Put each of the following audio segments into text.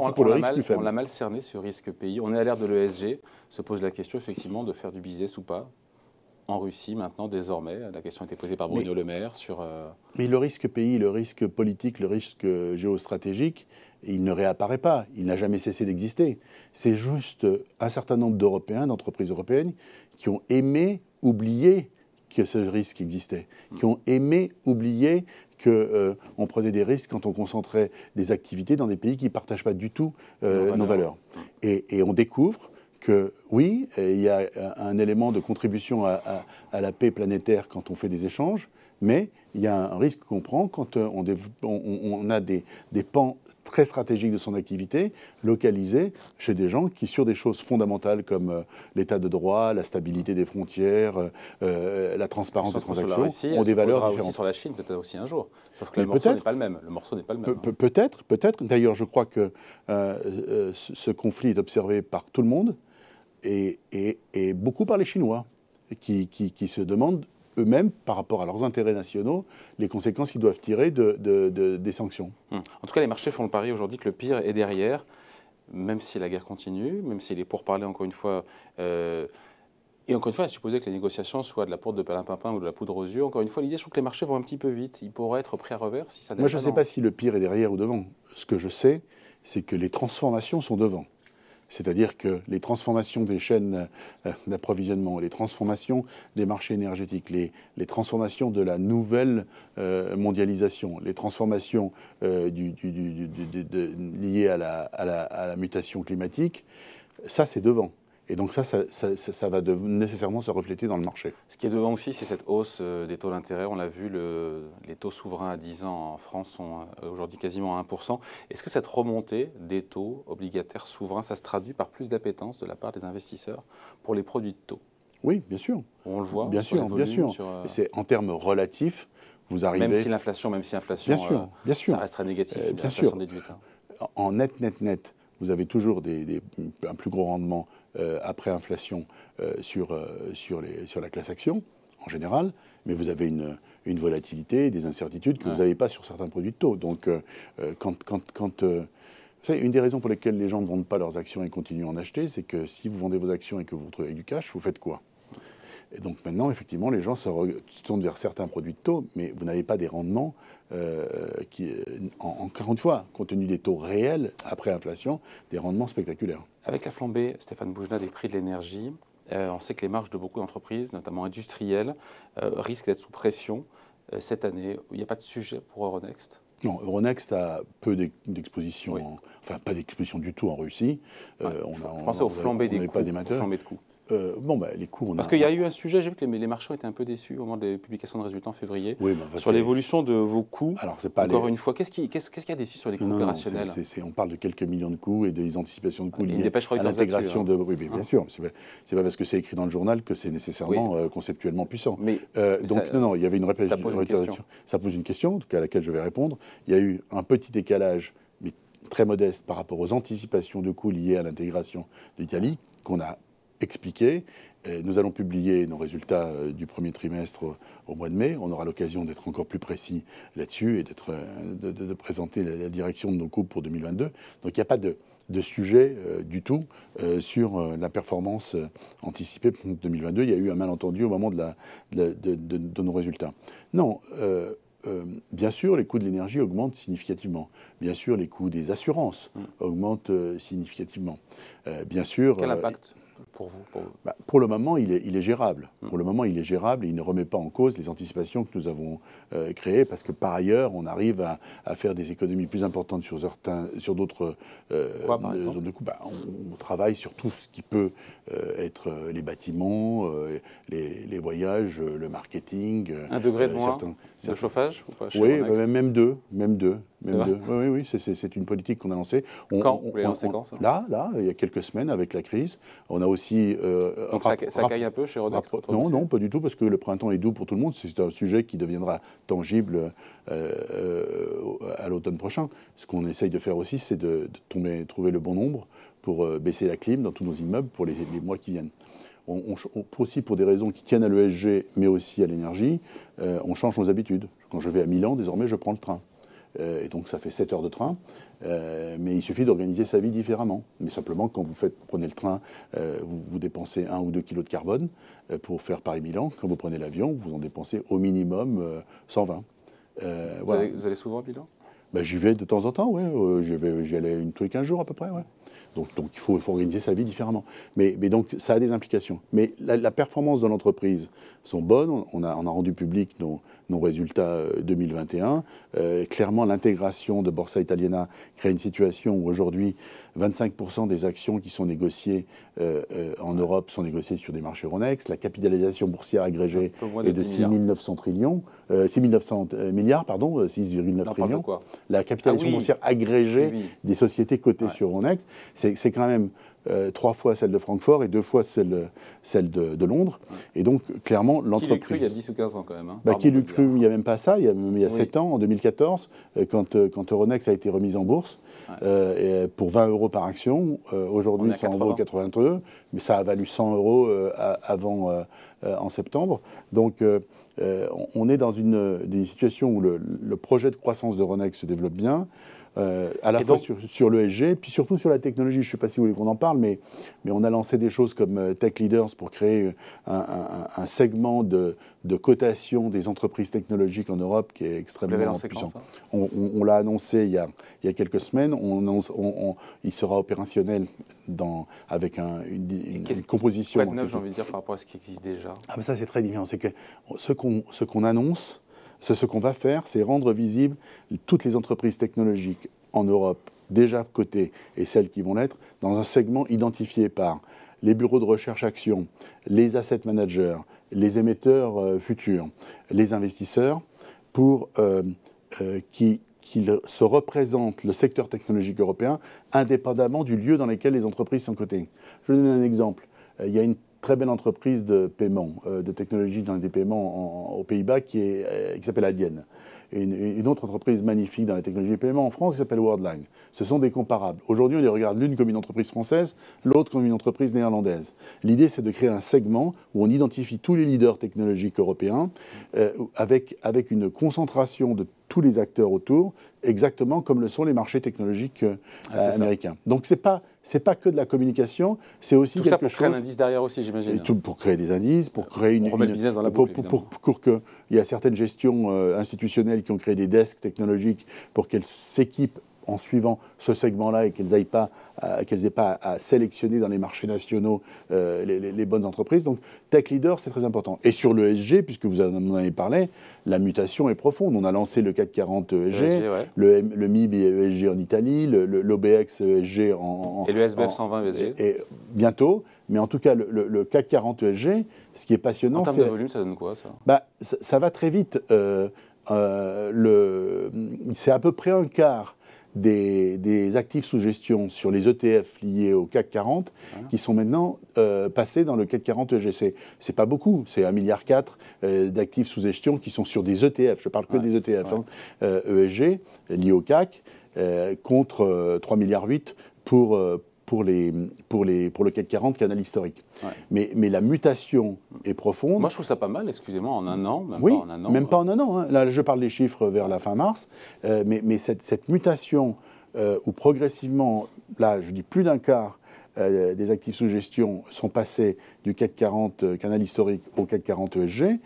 appétit pour le risque plus faible. On l'a mal cerné, ce risque pays. On est à l'ère de l'ESG. Se pose la question, effectivement, de faire du business ou pas en Russie, maintenant, désormais. La question a été posée par Bruno Le Maire sur... Mais le risque pays, le risque politique, le risque géostratégique, il ne réapparaît pas. Il n'a jamais cessé d'exister. C'est juste un certain nombre d'Européens, d'entreprises européennes, qui ont aimé oublier que ce risque existait, qui ont aimé oublier qu'on prenait des risques quand on concentrait des activités dans des pays qui ne partagent pas du tout nos valeurs. Et on découvre que oui, il y a un élément de contribution à la paix planétaire quand on fait des échanges, mais il y a un risque qu'on prend quand on a des pans très stratégiques de son activité localisés chez des gens qui, sur des choses fondamentales comme l'état de droit, la stabilité des frontières, la transparence des transactions, ont des valeurs différentes. Aussi sur la Chine, peut-être aussi un jour. Sauf que le morceau n'est pas le même. Le morceau n'est pas le même. Peut-être. D'ailleurs, je crois que ce conflit est observé par tout le monde et beaucoup par les Chinois qui se demandent eux-mêmes, par rapport à leurs intérêts nationaux, les conséquences qu'ils doivent tirer des sanctions. En tout cas, les marchés font le pari aujourd'hui que le pire est derrière, même si la guerre continue, même s'il est pourparlers encore une fois. Et encore une fois, à supposer que les négociations soient de la poudre de perlimpinpin ou de la poudre aux yeux, encore une fois, l'idée, je trouve que les marchés vont un petit peu vite. Ils pourraient être pris à revers si ça n'est pas. Moi, je ne sais pas si le pire est derrière ou devant. Ce que je sais, c'est que les transformations sont devant. C'est-à-dire que les transformations des chaînes d'approvisionnement, les transformations des marchés énergétiques, les transformations de la nouvelle mondialisation, les transformations liées à la mutation climatique, ça c'est devant. Et donc ça va nécessairement se refléter dans le marché. Ce qui est devant aussi, c'est cette hausse des taux d'intérêt. On l'a vu, les taux souverains à 10 ans en France sont aujourd'hui quasiment à 1%. Est-ce que cette remontée des taux obligataires souverains, ça se traduit par plus d'appétence de la part des investisseurs pour les produits de taux? Oui, bien sûr. On le voit. Bien sûr. C'est en termes relatifs. Vous arrivez... Même si l'inflation, bien sûr. Ça resterait négatif. Bien sûr. Déduite, hein. En net, vous avez toujours un plus gros rendement après inflation sur la classe action, en général, mais vous avez une volatilité, des incertitudes que vous n'avez pas sur certains produits de taux. Donc, vous savez, une des raisons pour lesquelles les gens ne vendent pas leurs actions et continuent à en acheter, c'est que si vous vendez vos actions et que vous vous retrouvez avec du cash, vous faites quoi? Et donc maintenant, effectivement, les gens se tournent vers certains produits de taux, mais vous n'avez pas des rendements encore une fois, compte tenu des taux réels après inflation, des rendements spectaculaires. Avec la flambée, Stéphane Boujnah, des prix de l'énergie, on sait que les marges de beaucoup d'entreprises, notamment industrielles, risquent d'être sous pression cette année. Il n'y a pas de sujet pour Euronext? Non, Euronext a peu d'exposition, enfin pas d'exposition du tout en Russie. Je pensais aux flambées des coûts. Les coûts, parce qu'il y a eu un sujet, j'ai vu que les marchés ont été un peu déçus au moment des publications de résultats en février, sur l'évolution de vos coûts. Alors, c'est pas encore une fois, qu'est-ce qui a déçu sur les coûts opérationnels? On parle de quelques millions de coûts et des anticipations de coûts liées à l'intégration de... Oui, bien sûr. C'est pas parce que c'est écrit dans le journal que c'est nécessairement conceptuellement puissant. Il y avait une répétition. Ça pose une question à laquelle je vais répondre. Il y a eu un petit décalage, mais très modeste, par rapport aux anticipations de coûts liées à l'intégration d'Italie, qu'on a expliqué. Nous allons publier nos résultats du premier trimestre au mois de mai. On aura l'occasion d'être encore plus précis là-dessus et de présenter la direction de nos coûts pour 2022. Donc il n'y a pas de sujet du tout sur la performance anticipée pour 2022. Il y a eu un malentendu au moment de nos résultats. Non, bien sûr, les coûts de l'énergie augmentent significativement. Bien sûr, les coûts des assurances augmentent significativement. Bien sûr... Quel impact pour vous? Pour le moment, il est gérable. Pour le moment, il est gérable et il ne remet pas en cause les anticipations que nous avons créées parce que, par ailleurs, on arrive à faire des économies plus importantes sur d'autres zones de coûts. On travaille sur tout ce qui peut être les bâtiments, les voyages, le marketing. 1 degré de moins de chauffage ou pas? Oui, même deux. Oui, c'est une politique qu'on a lancée. Quand vous l'avez lancée quand, ça? Là, il y a quelques semaines avec la crise. On a aussi... Donc ça caille un peu chez Euronext? Non, pas du tout, parce que le printemps est doux pour tout le monde. C'est un sujet qui deviendra tangible à l'automne prochain. Ce qu'on essaye de faire aussi, c'est de trouver le bon nombre pour baisser la clim dans tous nos immeubles pour les mois qui viennent. Aussi pour des raisons qui tiennent à l'ESG, mais aussi à l'énergie, on change nos habitudes. Quand je vais à Milan, désormais, je prends le train. et donc ça fait 7 heures de train. Mais il suffit d'organiser sa vie différemment. Mais simplement, quand vous prenez le train, vous dépensez 1 ou 2 kilos de carbone pour faire Paris-Milan. Quand vous prenez l'avion, vous en dépensez au minimum 120. Voilà. Vous allez souvent à Milan? J'y vais de temps en temps, oui. J'y allais tous les 15 jours à peu près, ouais. Donc il faut organiser sa vie différemment. Mais donc ça a des implications. Mais la performance de l'entreprise sont bonnes. On a rendu public nos résultats 2021. Clairement, l'intégration de Borsa Italiana crée une situation où aujourd'hui, 25% des actions qui sont négociées en Europe sont négociées sur des marchés Euronext. La capitalisation boursière agrégée est de 6 900 milliards, 6,9 trillions. La capitalisation boursière agrégée des sociétés cotées sur Euronext, c'est quand même 3 fois celle de Francfort et 2 fois celle de Londres. Et donc, clairement, l'entreprise... Qui l'eût cru il y a 10 ou 15 ans, quand même, hein. Qui l'eût cru il n'y a même pas ça, il y a 7 ans, en 2014, quand Euronext a été remise en bourse, pour 20 € par action. Aujourd'hui, 100,82 €, mais ça a valu 100 € avant, en septembre. Donc, on est dans une situation où le projet de croissance d'Euronext se développe bien, à la fois sur l'ESG, puis surtout sur la technologie. Je ne sais pas si vous voulez qu'on en parle, mais on a lancé des choses comme Tech Leaders pour créer un segment de cotation des entreprises technologiques en Europe qui est extrêmement puissant. On l'a annoncé il y a quelques semaines. Il sera opérationnel avec une composition. Quoi de neuf, j'ai envie de dire, par rapport à ce qui existe déjà? Mais ça, c'est très différent. C'est que ce qu'on annonce, ce qu'on va faire, c'est rendre visibles toutes les entreprises technologiques en Europe déjà cotées et celles qui vont l'être dans un segment identifié par les bureaux de recherche actions, les asset managers, les émetteurs futurs, les investisseurs, pour qu'ils se représentent le secteur technologique européen indépendamment du lieu dans lequel les entreprises sont cotées. Je vais vous donner un exemple. Il y a une très belle entreprise de paiement, de technologie dans les paiements aux Pays-Bas qui s'appelle Adyen. Une autre entreprise magnifique dans la technologie des paiements en France qui s'appelle Worldline. Ce sont des comparables. Aujourd'hui, on les regarde l'une comme une entreprise française, l'autre comme une entreprise néerlandaise. L'idée, c'est de créer un segment où on identifie tous les leaders technologiques européens avec une concentration de tous les acteurs autour, exactement comme le sont les marchés technologiques américains. Donc, c'est pas que de la communication, c'est aussi quelque chose... Tout ça pour créer un indice derrière aussi, j'imagine. Pour créer des indices, pour créer on remet le business dans la boucle, pour qu'il y a certaines gestions institutionnelles qui ont créé des desks technologiques pour qu'elles s'équipent en suivant ce segment-là et qu'elles n'aient pas à sélectionner dans les marchés nationaux les bonnes entreprises. Donc, Tech Leader, c'est très important. Et sur l'ESG, puisque vous en avez parlé, la mutation est profonde. On a lancé le CAC 40 ESG, le MIB ESG en Italie, l'OBX ESG et le SBF 120 ESG. Et bientôt. Mais en tout cas, le CAC 40 ESG, ce qui est passionnant... En termes de volume, ça donne quoi, ça? Ça va très vite. C'est à peu près un quart des actifs sous gestion sur les ETF liés au CAC 40 qui sont maintenant passés dans le CAC 40 ESG. C'est pas beaucoup, c'est 1,4 milliard d'actifs sous gestion qui sont sur des ETF. Je parle que des ETF ESG liés au CAC contre 3,8 milliards pour le CAC 40 canal historique. Ouais. Mais la mutation est profonde. Moi, je trouve ça pas mal, excusez-moi, en un an. Même pas en un an. Hein. Là, je parle des chiffres vers la fin mars. Mais cette mutation où progressivement, là, je dis plus d'un quart des actifs sous gestion sont passés du CAC 40 canal historique au CAC 40 ESG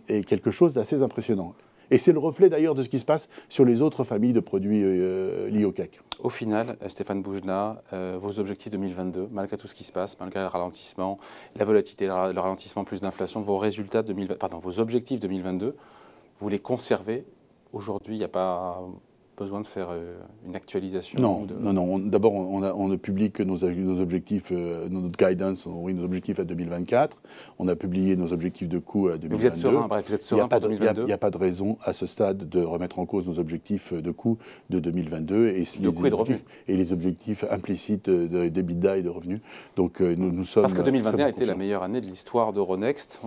est quelque chose d'assez impressionnant. Et c'est le reflet d'ailleurs de ce qui se passe sur les autres familles de produits liés au CAC. Au final, Stéphane Boujnah, vos objectifs 2022, malgré tout ce qui se passe, malgré le ralentissement, la volatilité, le ralentissement plus d'inflation, vos objectifs 2022, vous les conservez aujourd'hui? Il n'y a pas besoin de faire une actualisation? Non. D'abord, on ne publie que nos objectifs, notre guidance, nos objectifs à 2024. On a publié nos objectifs de coût à 2022. Vous êtes serein pour 2022? Il n'y a pas de raison à ce stade de remettre en cause nos objectifs de coût de 2022 et de revenus. Et les objectifs implicites d'EBITDA et de revenus. Donc nous sommes... Parce que 2021 a été la meilleure année de l'histoire d'Euronext.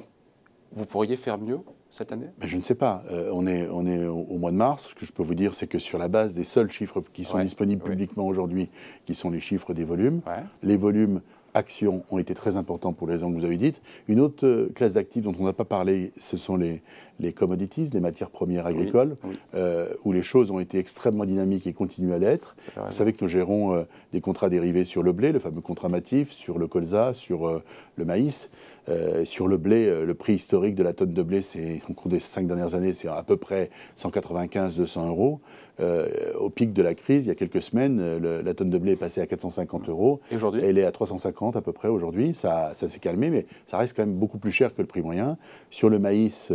Vous pourriez faire mieux cette année? Je ne sais pas. On est au mois de mars. Ce que je peux vous dire, c'est que sur la base des seuls chiffres qui sont disponibles publiquement aujourd'hui, qui sont les chiffres des volumes, les volumes actions ont été très importants pour les raisons que vous avez dites. Une autre classe d'actifs dont on n'a pas parlé, ce sont les commodities, les matières premières agricoles, où les choses ont été extrêmement dynamiques et continuent à l'être. Vous savez que nous gérons des contrats dérivés sur le blé, le fameux contrat Matif, sur le colza, sur le maïs. Sur le blé, le prix historique de la tonne de blé, au cours des 5 dernières années, c'est à peu près 195-200 euros. Au pic de la crise, il y a quelques semaines, la tonne de blé est passée à 450 euros. Et aujourd'hui ? Elle est à 350 à peu près aujourd'hui. Ça s'est calmé, mais ça reste quand même beaucoup plus cher que le prix moyen. Sur le maïs,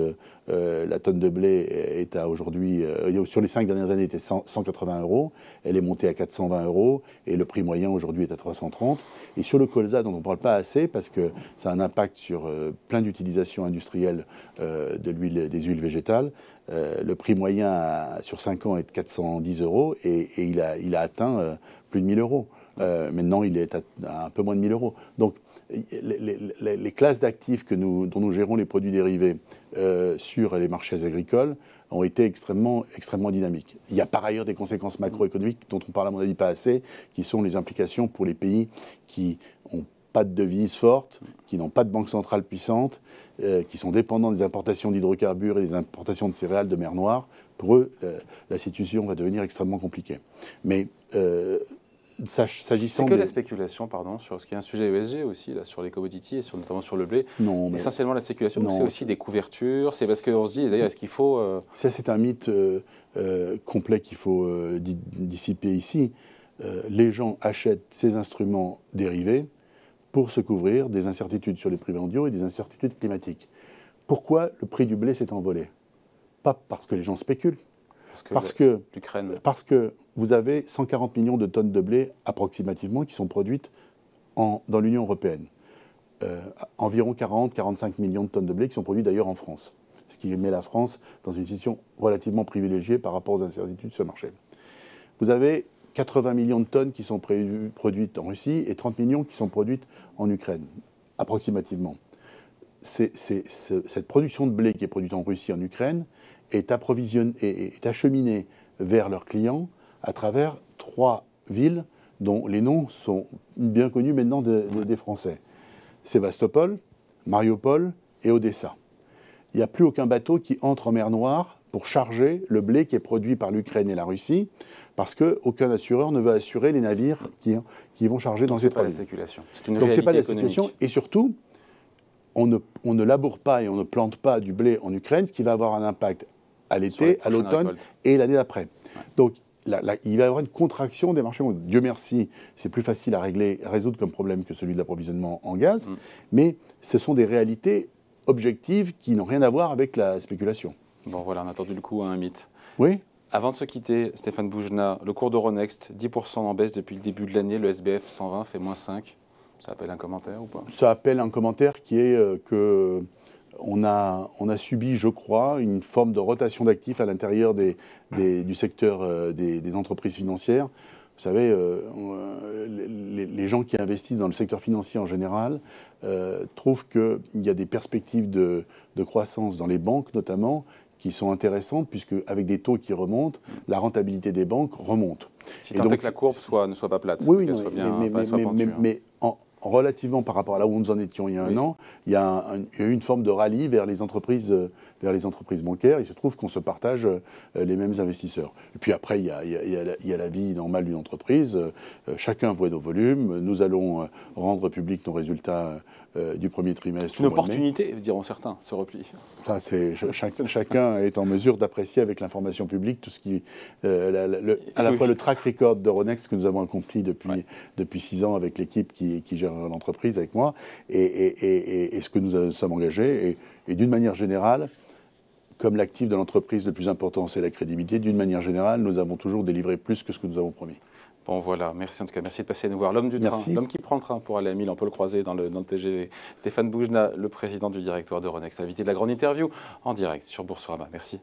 la tonne de blé est à aujourd'hui, sur les 5 dernières années, était 180 euros. Elle est montée à 420 euros et le prix moyen aujourd'hui est à 330. Et sur le colza, dont on ne parle pas assez parce que ça a un impact sur plein d'utilisations industrielles des huiles végétales, le prix moyen sur 5 ans est de 410 euros et il a atteint plus de 1000 euros. Maintenant, il est à un peu moins de 1000 euros. Donc, les classes d'actifs dont nous gérons les produits dérivés sur les marchés agricoles ont été extrêmement dynamiques. Il y a par ailleurs des conséquences macroéconomiques dont on parle à mon avis pas assez, qui sont les implications pour les pays qui n'ont pas de devise forte, qui n'ont pas de banque centrale puissante, qui sont dépendants des importations d'hydrocarbures et des importations de céréales de mer Noire. Pour eux, la situation va devenir extrêmement compliquée. Mais s'agissant c'est que la spéculation, pardon, sur ce qui est un sujet ESG aussi, là, sur les commodities et notamment sur le blé. Non, mais essentiellement la spéculation, c'est aussi des couvertures. C'est parce qu'on se dit, d'ailleurs, est-ce qu'il faut... Ça, c'est un mythe complet qu'il faut dissiper ici. Les gens achètent ces instruments dérivés pour se couvrir des incertitudes sur les prix mondiaux et des incertitudes climatiques. Pourquoi le prix du blé s'est envolé? Pas parce que les gens spéculent, parce que vous avez 140 millions de tonnes de blé approximativement qui sont produites dans l'Union européenne. Environ 40-45 millions de tonnes de blé qui sont produites d'ailleurs en France, ce qui met la France dans une situation relativement privilégiée par rapport aux incertitudes de ce marché. Vous avez 80 millions de tonnes qui sont produites en Russie et 30 millions qui sont produites en Ukraine, approximativement. Cette production de blé qui est produite en Russie et en Ukraine est acheminée vers leurs clients à travers 3 villes dont les noms sont bien connus maintenant des Français. Sébastopol, Mariupol et Odessa. Il n'y a plus aucun bateau qui entre en mer Noire pour charger le blé qui est produit par l'Ukraine et la Russie, parce qu'aucun assureur ne veut assurer les navires qui vont charger dans ces 3 villes. C'est une réalité pas de la spéculation. Et surtout, on ne laboure pas et on ne plante pas du blé en Ukraine, ce qui va avoir un impact à l'été, à l'automne et l'année d'après. Ouais. Donc, il va y avoir une contraction des marchés mondiaux. Dieu merci, c'est plus facile à résoudre comme problème que celui de l'approvisionnement en gaz, mais ce sont des réalités objectives qui n'ont rien à voir avec la spéculation. Bon voilà, on a tendu le coup à un mythe. Oui. Avant de se quitter, Stéphane Boujnah, le cours d'Euronext, 10% en baisse depuis le début de l'année, le SBF 120 fait moins 5. Ça appelle un commentaire ou pas? Ça appelle un commentaire qui est que on a subi, je crois, une forme de rotation d'actifs à l'intérieur du secteur des entreprises financières. Vous savez, les gens qui investissent dans le secteur financier en général trouvent qu'il y a des perspectives de croissance dans les banques notamment qui sont intéressantes, puisque avec des taux qui remontent, la rentabilité des banques remonte. Si tant est que la courbe ne soit pas plate, oui, qu'elle soit bien, mais relativement par rapport à là où nous en étions il y a un an, il y a eu une forme de rallye vers les entreprises bancaires. Il se trouve qu'on se partage les mêmes investisseurs. Et puis après, il y a la vie normale d'une entreprise. Chacun voit nos volumes. Nous allons rendre public nos résultats du premier trimestre. C'est une opportunité, diront certains, ce repli. Ça, chacun est en mesure d'apprécier avec l'information publique tout ce qui... à la fois le track record d'Euronext que nous avons accompli depuis 6 ans avec l'équipe qui gère l'entreprise avec moi et ce que nous sommes engagés. Et d'une manière générale, comme l'actif de l'entreprise le plus important, c'est la crédibilité, d'une manière générale, nous avons toujours délivré plus que ce que nous avons promis. Bon voilà, merci en tout cas, merci de passer nous voir. L'homme du train, l'homme qui prend le train pour aller à Milan, on peut le croiser dans le TGV. Stéphane Boujnah, le président du directoire d'Euronext, invité de la grande interview en direct sur Boursorama. Merci.